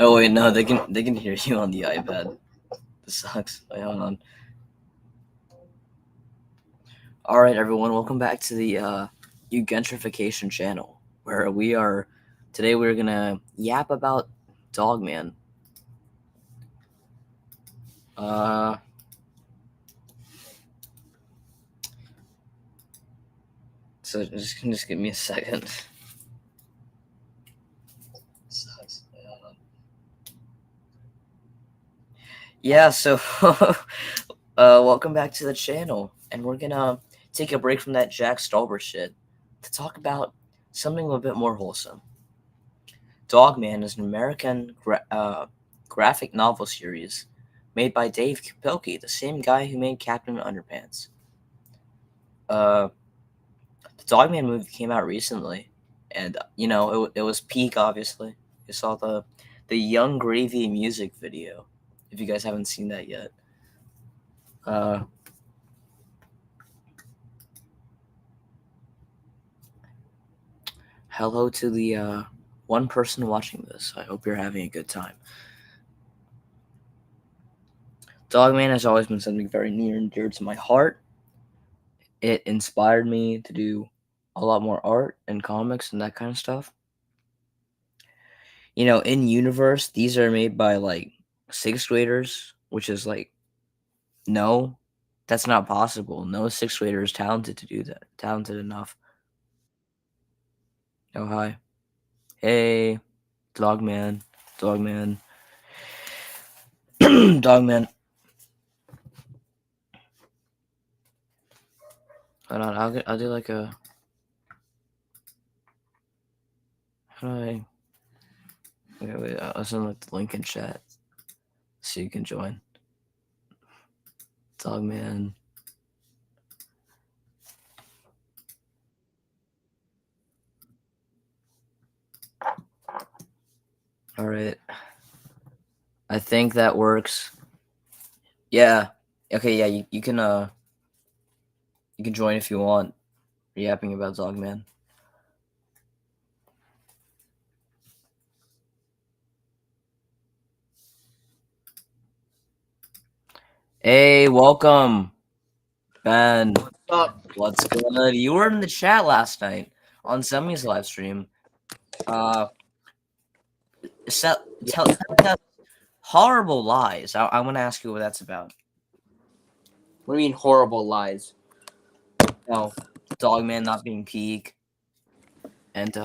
Oh wait, no, they can hear you on the iPad. This sucks. Wait, hold on. All right, everyone, welcome back to the Gentrification channel, where today we're gonna yap about Dogman. So just give me a second. Sucks. Yeah, so welcome back to the channel, and we're gonna take a break from that Jack Stauber shit to talk about something a bit more wholesome. Dogman is an American graphic novel series made by Dave Pilkey, the same guy who made Captain Underpants. The Dogman movie came out recently, and it was peak. Obviously, you saw the Young Gravy music video. If you guys haven't seen that yet, hello to the one person watching this. I hope you're having a good time. Dogman has always been something very near and dear to my heart. It inspired me to do a lot more art and comics and that kind of stuff. In universe, these are made by like sixth graders, which is like, no, that's not possible. No sixth grader is talented to do that. Talented enough. Oh, hi. Hey, Dogman. Dogman. Dogman. Hold on, I'll do like a. How do I? Wait, I'll send like the link in chat so you can join. Dogman. All right. I think that works. Yeah. Okay. Yeah. You can join if you want. Yapping about Dogman. Hey, welcome, Ben. What's up? What's good? You were in the chat last night on Semi's live stream. Tell horrible lies. I'm gonna ask you what that's about. What do you mean horrible lies? No, Dogman not being peak, and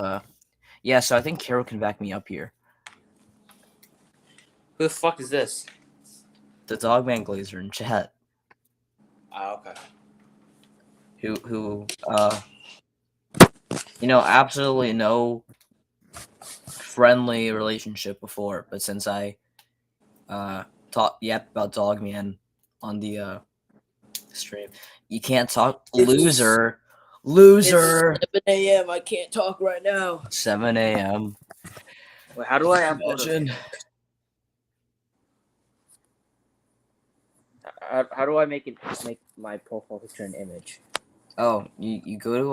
yeah. So I think Carol can back me up here. Who the fuck is this? The Dogman Glazer in chat. Okay. Who absolutely no friendly relationship before, but since I talk about Dogman on the stream, you can't talk. Loser. It's 7 a.m. I can't talk right now. 7 a.m. Wait, how do I upload Imagine. How do I make my profile picture an image? Oh, you go to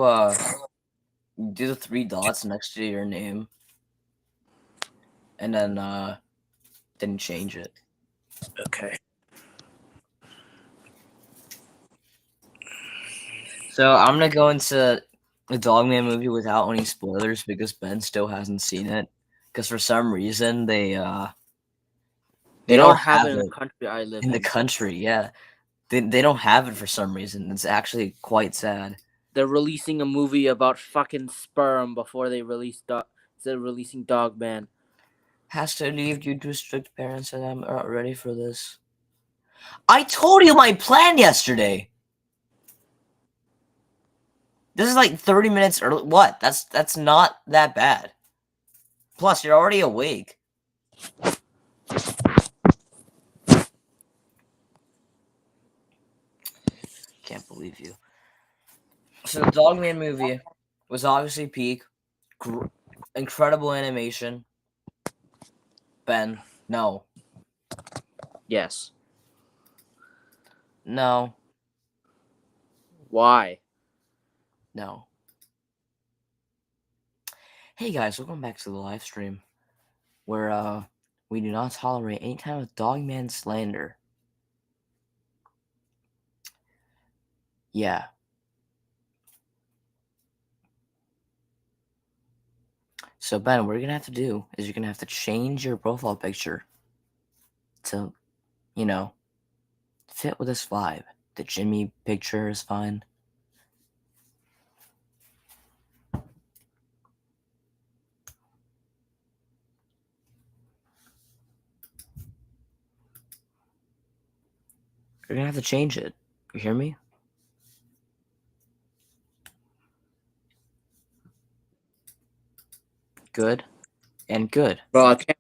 you do the 3 dots next to your name, and then change it. Okay. So I'm gonna go into the Dogman movie without any spoilers because Ben still hasn't seen it. Because for some reason they don't have it in the country I live in. In the country, yeah. They don't have it for some reason. It's actually quite sad. They're releasing a movie about fucking sperm before they release instead of releasing Dogman. Has to leave due to strict parents, and I'm not ready for this. I told you my plan yesterday. This is like 30 minutes early. What? That's not that bad. Plus, you're already awake. Can't believe you. So the Dogman movie was obviously peak. Incredible animation. Ben, no. Yes. No. Why? No. Hey guys, welcome back to the live stream where We do not tolerate any kind of dogman slander. Yeah. So Ben, what you're gonna have to do is you're gonna have to change your profile picture to, you know, fit with this vibe. The Jimmy picture is fine. You're gonna have to change it. You hear me? Good and good. Bro, I can't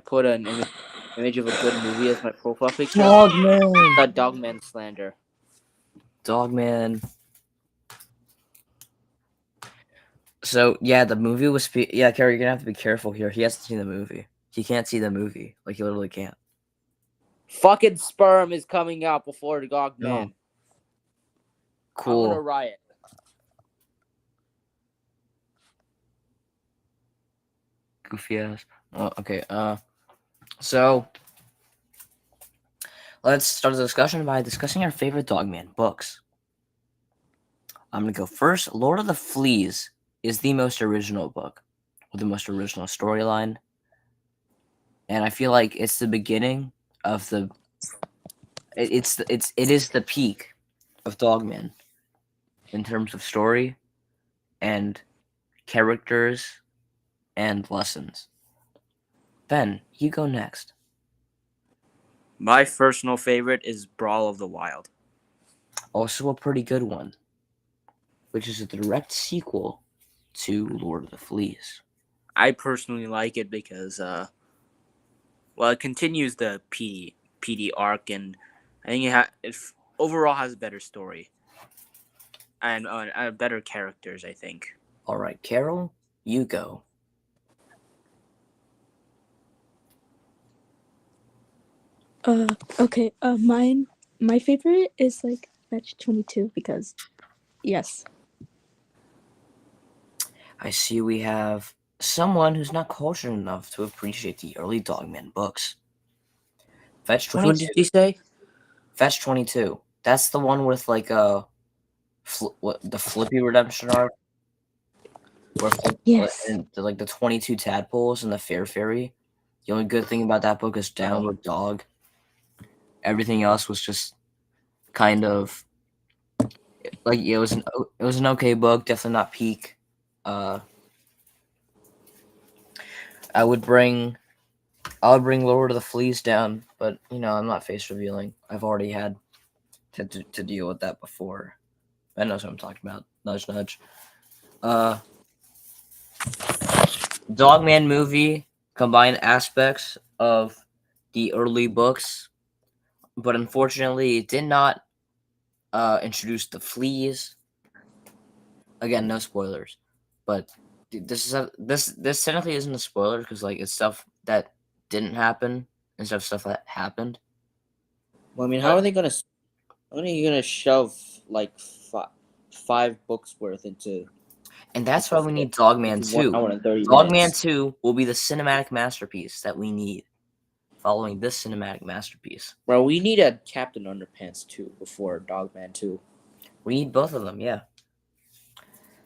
put an image of a good movie as my profile picture. Dogman. That dogman slander. Dogman. So yeah, the movie was. Yeah, Carrie, you're gonna have to be careful here. He hasn't seen the movie. He can't see the movie. Like he literally can't. Fucking sperm is coming out before the Oh, dogman. I'm gonna cool. riot. Goofy ass. Oh, okay. So let's start the discussion by discussing our favorite Dogman books. I'm gonna go first. Lord of the Fleas is the most original book with the most original storyline, and I feel like it's the beginning of the. It is the peak of Dogman in terms of story and characters and lessons. Ben, you go next. My personal favorite is Brawl of the Wild. Also a pretty good one, which is a direct sequel to Lord of the Fleas. I personally like it because well, it continues the PD arc, and I think it overall has a better story and better characters. I think. All right, Carol, you go. Okay. My favorite is like Fetch 22 because, yes. I see we have someone who's not cultured enough to appreciate the early Dogman books. Fetch Which one 22. did you say? Fetch 22. That's the one with like the Flippy redemption arc where Yes. and like the 22 tadpoles and the Fair Fairy. The only good thing about that book is Downward Dog. Everything else was just kind of like it was an okay book, definitely not peak. Uh, I would bring Lord of the Fleas down, but I'm not face revealing. I've already had to deal with that before. Ben knows what I'm talking about. Nudge, nudge. Dogman movie combined aspects of the early books, but unfortunately, it did not introduce the fleas. Again, no spoilers, but this technically isn't a spoiler because like it's stuff that didn't happen instead of stuff that happened. Well, I mean, how are they gonna? How are you gonna shove like five books worth into And that's why we need into Dogman 1 2. hour and 30 Dogman minutes? 2 will be the cinematic masterpiece that we need following this cinematic masterpiece. Bro, we need a Captain Underpants 2 before Dogman 2. We need both of them, yeah.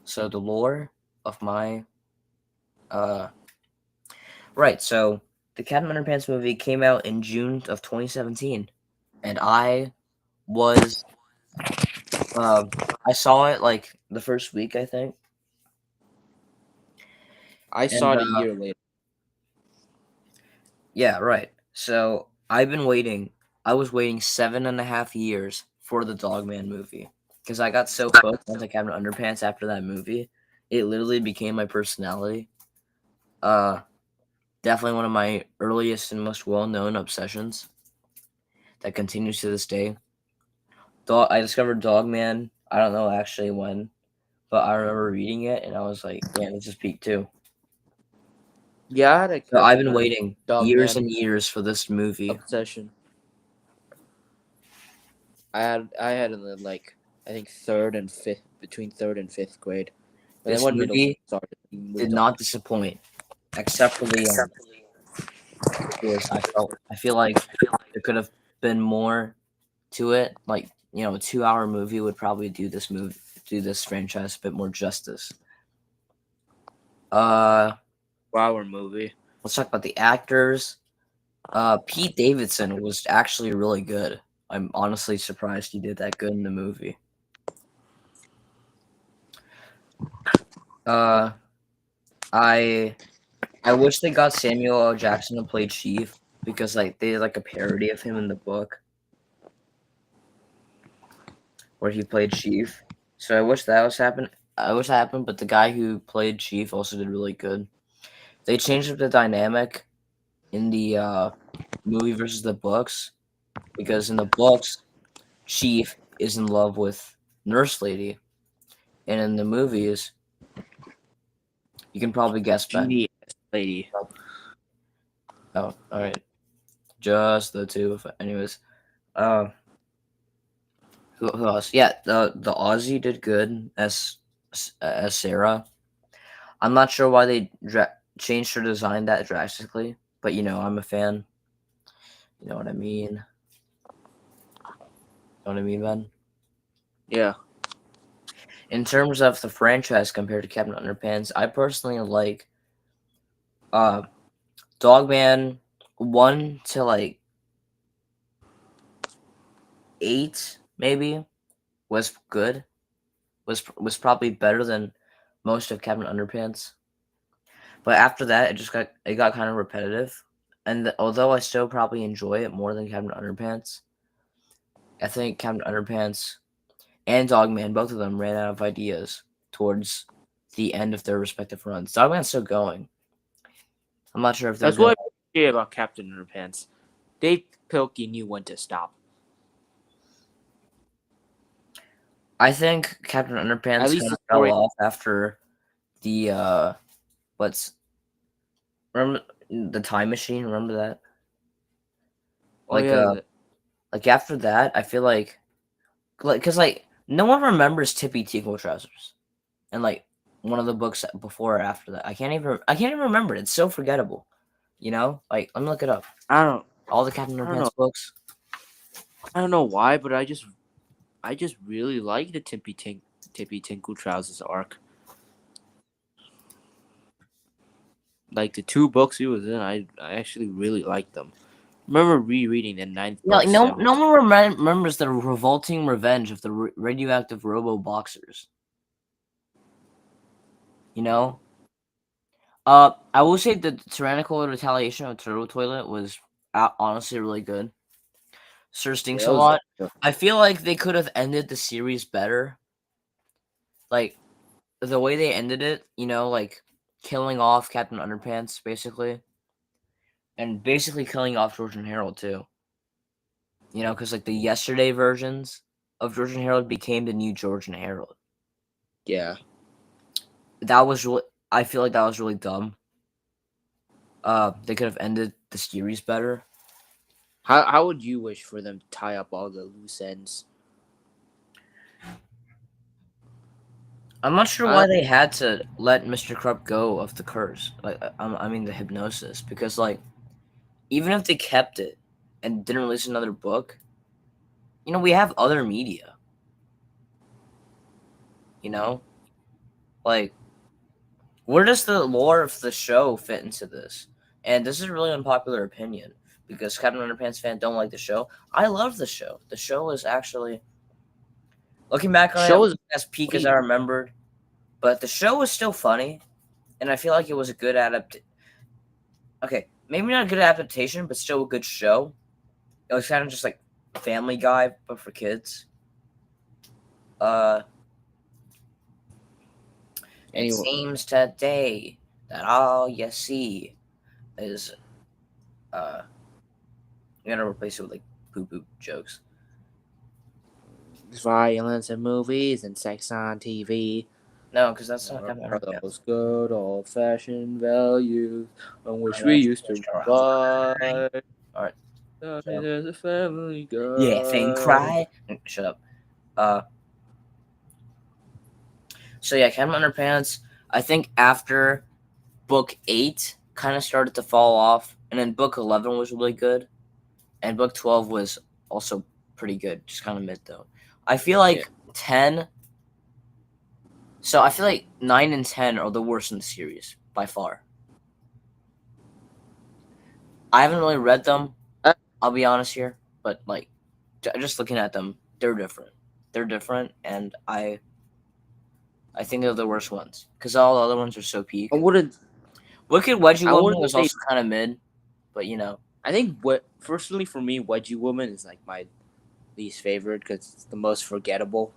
So the lore of my right, so the Captain Underpants movie came out in June of 2017, and was I saw it like the first week, I think. I And saw it a year later. yeah, right. So I've been waiting. I was waiting 7.5 years for the Dogman movie because I got so hooked onto Captain Underpants after that movie. It literally became my personality. Uh, Definitely one of my earliest and most well-known obsessions that continues to this day. I discovered Dogman. I don't know actually when, but I remember reading it and I was like, "Damn, this is peak too." Yeah, I had a So I've Captain been Underpants waiting years Dogman and years for this movie. obsession. I had in the I think third and fifth between third and fifth grade. But then This when middle school movie started, we did moved on. not disappoint, except for the end. was I feel like there could have been more to it. Like, you know, a 2 hour movie would probably do this franchise a bit more justice. Uh, Flower movie. let's talk about the actors. Pete Davidson was actually really good. I'm honestly surprised he did that good in the movie. Uh, I I wish they got Samuel L. Jackson to play Chief because like they did like a parody of him in the book where he played Chief. So I wish that was happened. I wish that happened, but the guy who played Chief also did really good. They changed up the dynamic in the movie versus the books because in the books, Chief is in love with Nurse Lady, and in the movies, you can probably guess, Ben. GDS lady. Oh, all right, just the two. Anyways, uh, who else? Yeah, the Aussie did good as Sarah. I'm not sure why they changed her design that drastically, but you know, I'm a fan. You know what I mean? Know what I mean, Ben? Yeah. In terms of the franchise compared to Captain Underpants, I personally like uh Dogman 1 to like 8 maybe was good. Was probably better than most of Captain Underpants. But after that it got kind of repetitive. And although I still probably enjoy it more than Captain Underpants, I think Captain Underpants and Dogman, both of them ran out of ideas towards the end of their respective runs. Dogman's still going. I'm not sure if they're That's gonna. what I appreciate about Captain Underpants. Dave Pilkey knew when to stop. I think Captain At Underpants least kind the of fell story. off after the what's remember the time machine? Remember that? Oh Like yeah. like after that, I feel like because like no one remembers Tippy Tinkle Trousers, and like one of the books before or after that, I can't even remember it. It's so forgettable. You know, like let me look it up. I don't. All the Captain I don't know. Underpants books. I don't know why, but I just really like the Tippy Tinkle Trousers arc. Like the two books he was in, I actually really liked them. Remember rereading the ninth Yeah, book, like no seventh. no one remembers the revolting revenge of the radioactive Robo Boxers. You know, I will say the tyrannical retaliation of Turtle Toilet was honestly really good. Sir Yeah, Stinks that a was lot. good. I feel like they could have ended the series better. Like the way they ended it, you know, like killing off Captain Underpants basically, and basically killing off George and Harold too. You know, because like the yesterday versions of George and Harold became the new George and Harold. Yeah. That was really. I feel like that was really dumb. They could have ended the series better. How would you wish for them to tie up all the loose ends? I'm not sure I why they had to let Mr. Krupp go of the curse. Like, I mean, the hypnosis, because like, even if they kept it and didn't release another book, you know, we have other media. You know, like, where does the lore of the show fit into this? And this is a really unpopular opinion because Captain Underpants fans don't like the show. I love the show. The show is actually, looking back on it, shows as peak as I remembered, but the show was still funny, and I feel like it was a good Okay, maybe not a good adaptation, but still a good show. It was kind of just like Family Guy, but for kids. Uh, it anyway. seems today that all you see is I'm gonna replace it with like poop poop jokes. Violence in movies and sex on TV. No, because that's not Are Captain Underpants. those good old fashioned values on which Alright, we that's used to Mr. Rouse. rely? All right. There's a family guy. Yeah, thing cry. Shut up. Uh, so yeah, Captain Underpants. I think after book 8, kind of started to fall off, and then book 11 was really good, and book 12 was also pretty good, just kind of mid though. I feel like Yeah. 10. So I feel like 9 and 10 are the worst in the series by far. I haven't really read them. Uh, I'll be honest here, but like, just looking at them, they're different. They're different, and I think they're the worst ones because all the other ones are so I peak. wouldn't. Wicked Wedgie I Woman wouldn't was say. also kind of mid, but I think what personally for me, Wedgie Woman is like my least favorite because it's the most forgettable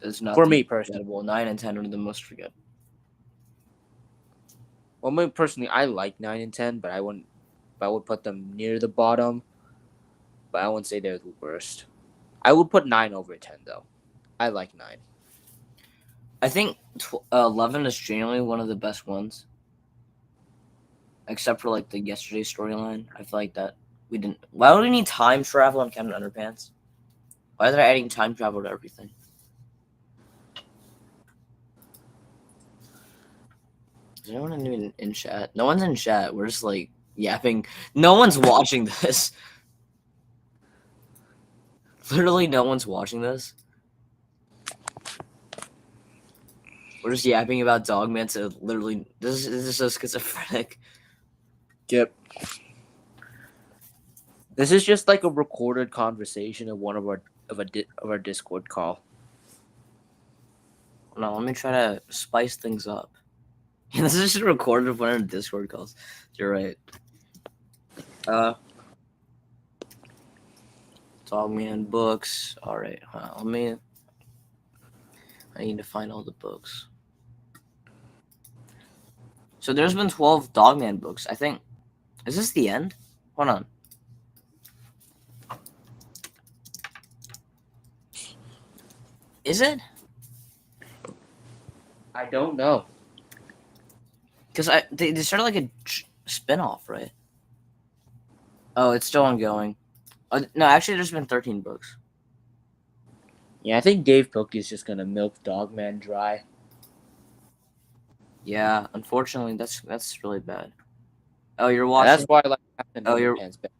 it's not for the me most personally. forgettable. 9 and 10 are the most forgettable. Well, me personally, I like 9 and 10, but I wouldn't. But I would put them near the bottom, but I wouldn't say they're the worst. I would put 9 over 10 though. I like 9. I think 11 is genuinely one of the best ones, except for like the yesterday storyline. I feel like that we didn't. Why would we need time travel on Captain Underpants? Why are they adding time travel to everything? Is anyone in chat? No one's in chat. We're just like yapping. No one's watching this. Literally, no one's watching this. We're just yapping about Dogman to literally. This is so schizophrenic. Yep. This is just like a recorded conversation of one of our Discord call. No, let me try to spice things up. This is just recorded of one of our Discord calls. You're right. Dogman books. All right. Let me. I need to find all the books. So there's been 12 Dogman books. I think. Is this the end? Hold on. Is it? I don't know. Because they started like a spin-off, right? Oh, it's still ongoing. No, actually, there's been 13 books. Yeah, I think Dave Pilkey is just gonna milk Dogman dry. Yeah, unfortunately, that's really bad. Oh, you're And watching. that's why I like Captain Oh, you're. Underpants better.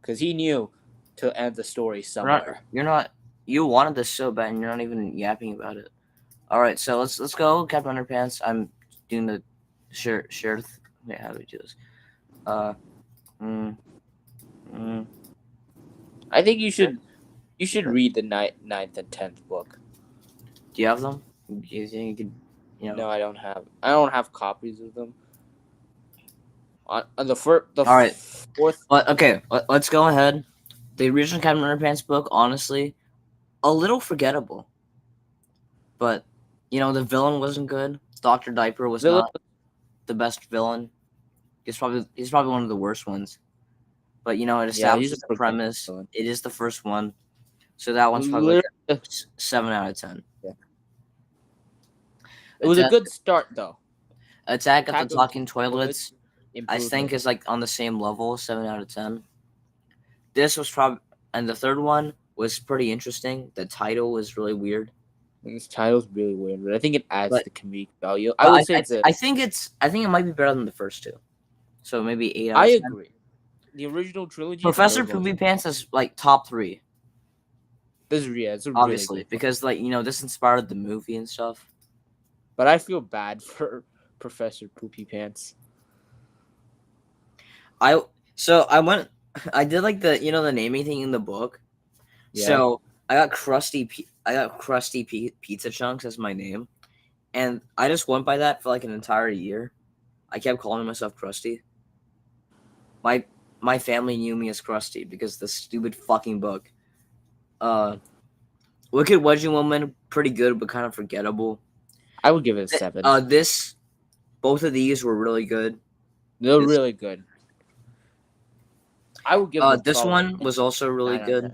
Because he knew to end the story You're somewhere. not. You wanted this so bad, and you're not even yapping about it. All right, so let's go, Captain Underpants. I'm doing the share. Wait, how do we do this? I think you should read the ninth and 10th book. Do you have them? Do you think you could? No, I don't have copies of them. On the All right. fourth. But okay, let's go ahead. The original Captain Underpants book, honestly, a little forgettable. But the villain wasn't good. Dr. Diaper was Villain. not the best villain. He's probably one of the worst ones. But it Yeah, he's establishes a the premise. villain. It is the first one, so that one's probably like a 7 out of 10. Yeah. It was a good start though. Attack of the Talking Toilets, I think, Improvement. is like on the same level, 7 out of 10. This was probably, and the third one was pretty interesting. The title was really weird. This title's really weird, but I think it adds But- to comedic value. I would say it's I think it might be better than the first two. So maybe 8 out I of 10. agree. The original trilogy. Professor the third one- Poopy Pants is like top 3, This is it's a obviously, really good because this inspired the movie and stuff. but I feel bad for Professor Poopy Pants. I did like the naming thing in the book. Yeah. So I got crusty pizza chunks as my name, and I just went by that for like an entire year. I kept calling myself Krusty. My family knew me as Krusty because the stupid fucking book. Wicked Wedgie Woman, pretty good but kind of forgettable. I would give it a 7. Both of these were really good. They're really good. I would give it this one was also really 9 out good.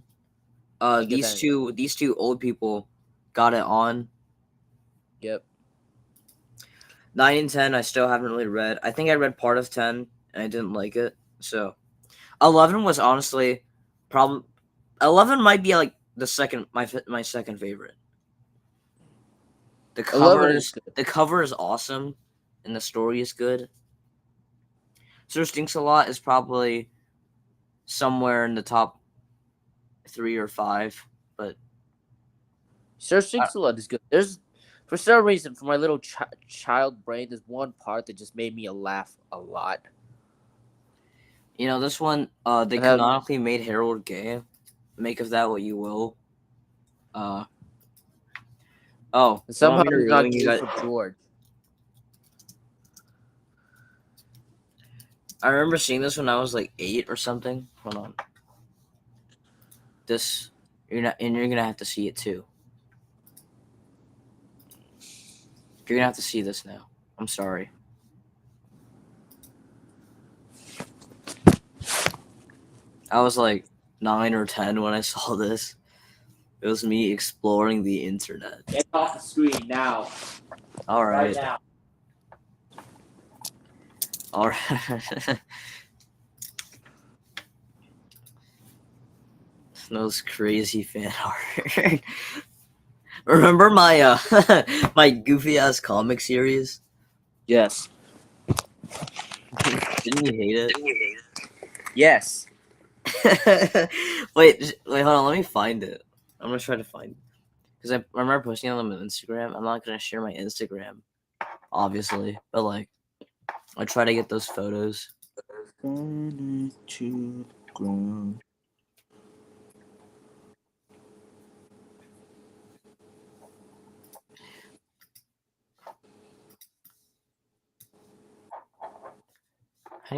of 10. These two old people got it on. Yep. 9 and 10 I still haven't really read. I think I read part of 10 and I didn't like it. So 11 was honestly probably 11 might be like my second favorite. The cover is awesome and the story is good. Sir Stinks a Lot is probably somewhere in the top 3 or 5, but Sir I, Six-a-Lot is good. There's, for some reason, for my little child brain, there's one part that just made me laugh a lot. this one, they Uh, canonically made Harold gay. Make of that what you will. Uh, oh, you want somehow me to he's not ruin you gay guys? for George. I remember seeing this when I was like 8 or something. Hold on. This, you're gonna have to see it too. You're gonna have to see this now. I'm sorry. I was like 9 or 10 when I saw this. It was me exploring the internet. Get off the screen now. All Right right. now. All right. Those crazy fan art. Remember my my goofy ass comic series? Yes. Didn't you hate it? Yes. Wait, hold on. Let me find it. I'm gonna try to find it because I remember posting on Instagram. I'm not gonna share my Instagram, obviously, but like I try to get those photos. How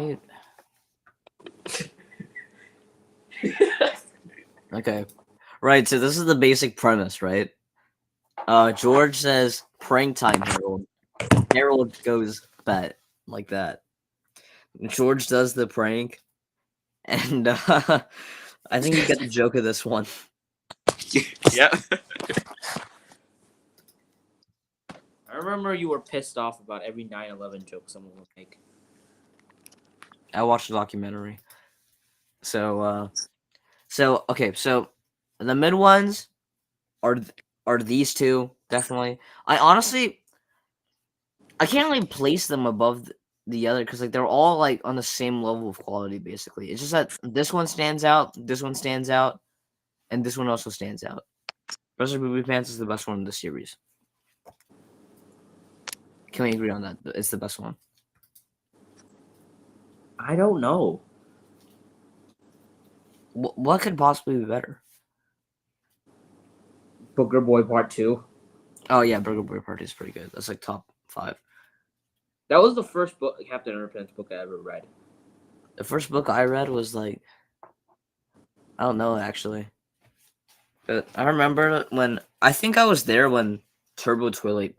do you? Okay, right. So this is the basic premise, right? George says prank time, Harold. Harold goes bet like that. George does the prank, and I think you get the joke of this one. Yeah. I remember you were pissed off about every 9/11 joke someone would make. I watched the documentary. So okay, so the mid ones are are these two definitely. I can't really place them above the other because like they're all like on the same level of quality basically. It's just that this one stands out, this one stands out, and this one also stands out. Professor Booby Pants is the best one in the series. Can we agree on that? It's the best one. I don't know. What could possibly be better? Booger Boy Part 2. Oh yeah, Burger Boy Party is pretty good. That's like top 5. That was the first book, Captain Underpants book I ever read. The first book I read was like I don't know actually. But I remember when I think I was there when Turbo Twilight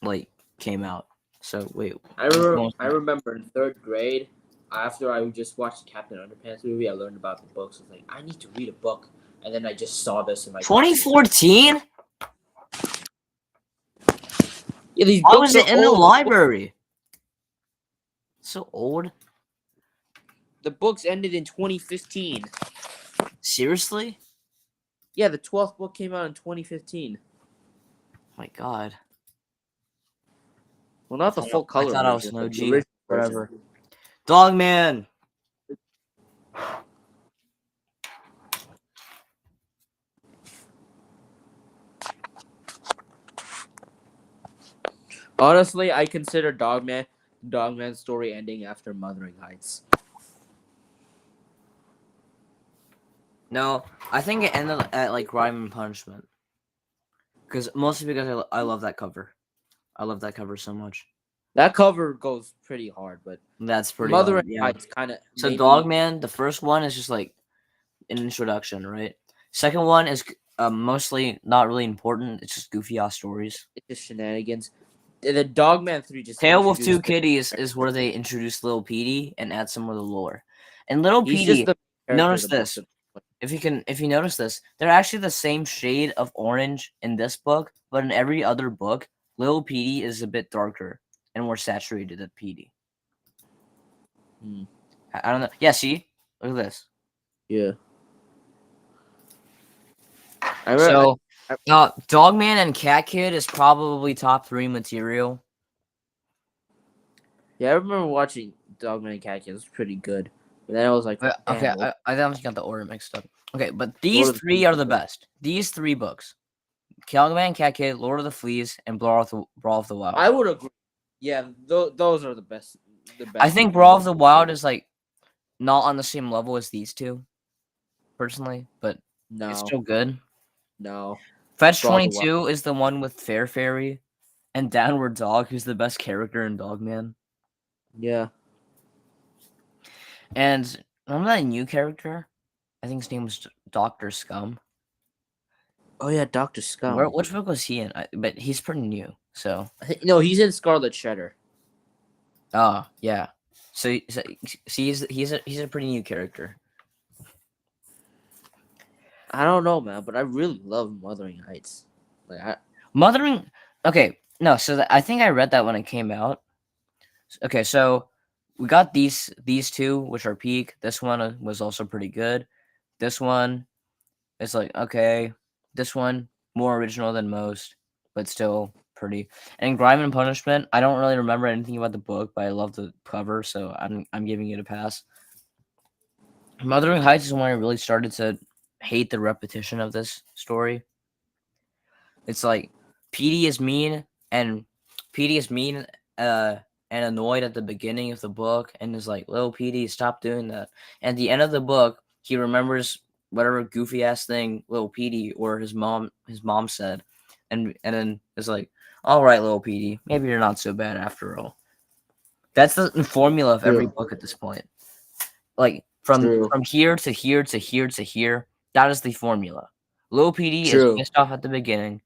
like came out. So wait, I remember in 3rd grade, after I just watched the Captain Underpants movie, I learned about the books. I was like, I need to read a book, and then I just saw this in my 2014? Yeah, these Why books was are it in the old. library? So old? The books ended in 2015. Seriously? Yeah, the 12th book came out in 2015. Oh my god. Well, not the full I color thought I was version, an but the OG. original Whatever. version. Dogman! Honestly, I consider Dogman's story ending after Mothering Heights. No, I think it ended at like Crime and Punishment. Mostly because I love that cover. I love that cover so much. That cover goes pretty hard, but That's pretty Mothering hard, yeah. Heights kind of So made me. Dogman, the first one is just like an introduction, right? Second one is mostly not really important. It's just goofy ass stories. It's just shenanigans. The Dogman 3 just Tale with Two introduced Kitties is where they introduce Little Petey and add some of the lore. And Little He's just Petey, the character notice of the book. this. If you notice this, they're actually the same shade of orange in this book, but in every other book, Little Petey is a bit darker and more saturated than Petey. Hmm. I don't know. Yeah, see? Look at this. Yeah. Dogman and Cat Kid is probably top 3 material. Yeah, I remember watching Dogman and Cat Kid was pretty good. But then I was like, Okay, damn, I definitely got the order mixed up. Okay, but Lord these of the three Fleas are was the good. best. These 3 books: Calgaman, Cat Kid, Lord of the Fleas, and Brawl of the Wild. I would agree. Yeah, those are the best. The best. I think Brawl of the Wild is like not on the same level as these 2, personally, but it's No, still good. no. Fetch Brawl of the Wild. 22 is the one with Fair Fairy and Downward Dog, who's the best character in Dogman. Yeah. And remember that new character? I think his name was Dr. Scum. Oh yeah, Doctor Scum. Which book was he in? But he's pretty new, so. No, he's in Scarlet Shredder. Oh, yeah. So he's a pretty new character. I don't know, man, but I really love Wuthering Heights. Mothering. Okay, no. So I think I read that when it came out. Okay, so we got these 2, which are peak. This one was also pretty good. This one is like okay. This one more original than most, but still pretty. And Grime and Punishment, I don't really remember anything about the book, but I love the cover, so I'm giving it a pass. Mothering Heights is when I really started to hate the repetition of this story. It's like PD is mean and and annoyed at the beginning of the book and is like, "Little PD, stop doing that." And at the end of the book, he remembers whatever goofy ass thing Little PD or his mom said, and then is like, "All right, Little PD, maybe you're not so bad after all." That's the formula of every True. book at this point. Like from here to here to here to here, that is the formula. Little PD is True. pissed off at the beginning,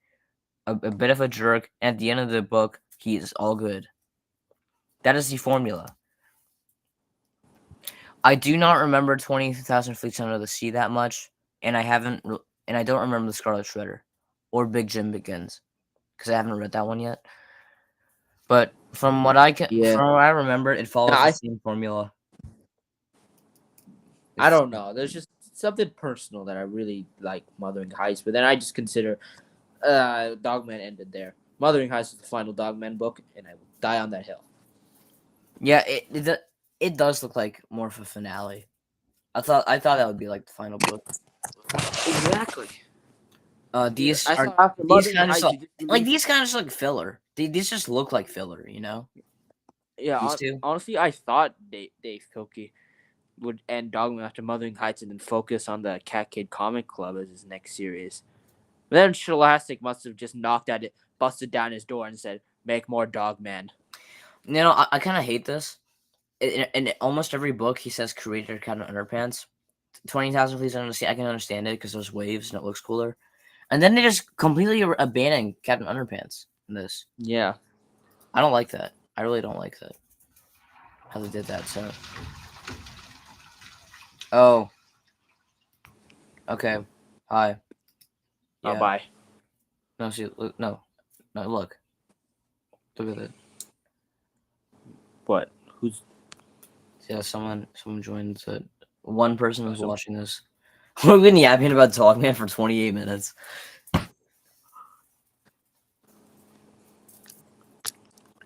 a bit of a jerk, and at the end of the book, he is all good. That is the formula. I do not remember 20,000 Fleets Under the Sea that much, and I don't remember the Scarlet Shredder or Big Jim Begins because I haven't read that one yet. But from what I remember, it follows the same formula. I don't know. There's just something personal that I really like Mothering Heights, but then I just consider Dogman ended there. Mothering Heights is the final Dogman book, and I will die on that hill. Yeah, it does look like more of a finale. I thought that would be like the final book. Exactly. These kind of like filler. These just look like filler, you know. Yeah, honestly, I thought Dave Pilkey would end Dogman after Mothering Heights and then focus on the Cat Kid Comic Club as his next series. But then Scholastic must have just knocked at it, busted down his door, and said, "Make more Dogman." You know, I kind of hate this. In almost every book, he says creator Captain Underpants. 20,000 Fleets Under the Sea, I can understand it because there's waves and it looks cooler. And then they just completely abandon Captain Underpants in this. Yeah. I don't like that. I really don't like that. How they did that, so. Oh. Okay. Hi. Yeah. Oh, bye. No, see, look, no, look. Look at it. What? Who's? Yeah, someone joined. One person was watching this. We've been yapping about Dogman for 28 minutes.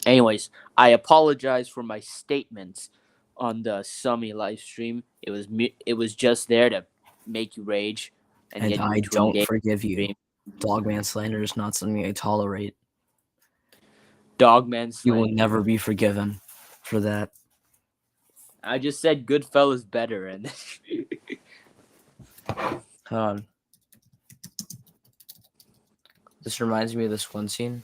Anyways, I apologize for my statements on the Summy live stream. It was just there to make you rage, and I don't forgive you. Dogman slander is not something I tolerate. Dogman slander. You will never be forgiven for that. I just said Goodfellas better, and hold on. This reminds me of this one scene.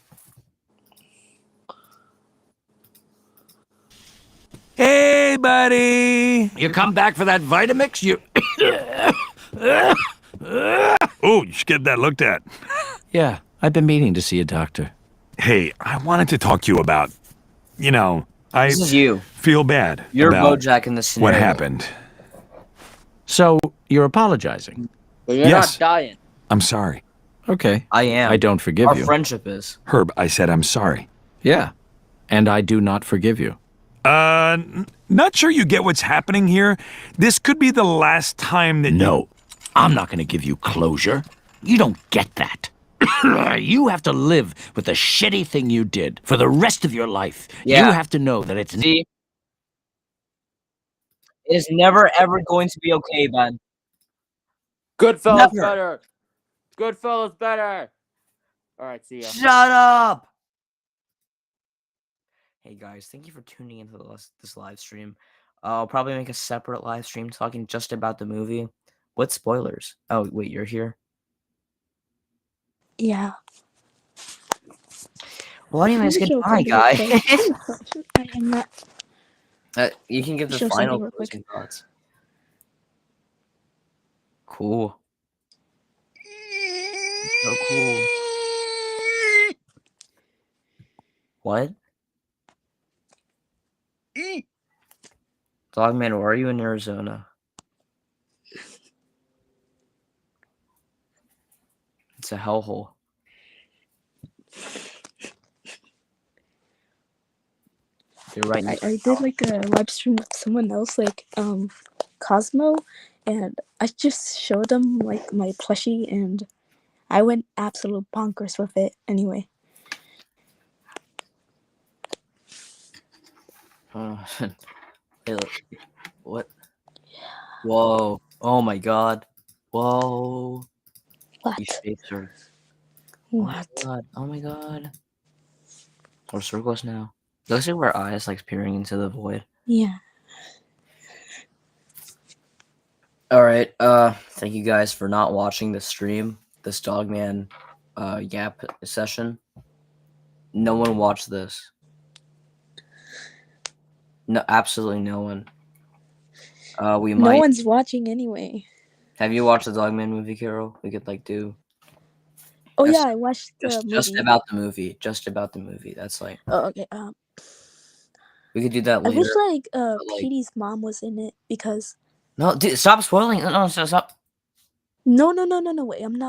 Hey, buddy! You come back for that Vitamix? You. Oh, you should get that looked at. Yeah, I've been meaning to see a doctor. Hey, I wanted to talk to you about, This is you. Feel bad. You're about Bojack in this scenario. what happened. So, you're apologizing? But you're not dying. I'm sorry. Okay. I am. I don't forgive you. Our friendship is. Herb, I said I'm sorry. Yeah. And I do not forgive you. Not sure you get what's happening here. This could be the last time that No. I'm not going to give you closure. You don't get that. You have to live with the shitty thing you did for the rest of your life. Yeah. You have to know that it's... See? It is never ever going to be okay, Ben. Goodfellas Never. better. Goodfellas better. All right, see ya. Shut up. Hey guys, thank you for tuning into this live stream. I'll probably make a separate live stream talking just about the movie with spoilers. Oh wait, you're here. Yeah. Well, anyways, Let me show goodbye, something real guys. quick. I'm not You can give the show final something real quick. closing thoughts. Cool. So cool. What? Dogman, where are you in Arizona? It's a hellhole. You're right. I did like a live stream with someone else, like Cosmo, and I just showed them like my plushie, and I went absolute bonkers with it. Anyway, Hey, look. What? Whoa! Oh my God! Whoa! what? You shaped her. Oh my What? God! Oh my God! We're circles now. Looks like our eyes like peering into the void. Yeah. All right. Thank you guys for not watching the stream. This Dogman, Yap session. No one watched this. No, absolutely no one. We No might. one's watching anyway. Have you watched the Dogman movie, Carol? We could like do. Oh That's yeah, I watched the just movie. about the movie. Just about the movie. That's like Oh okay. we could do that I later. wish like like- Petey's mom was in it because No, dude, stop spoiling. No, stop. no. Wait, I'm not.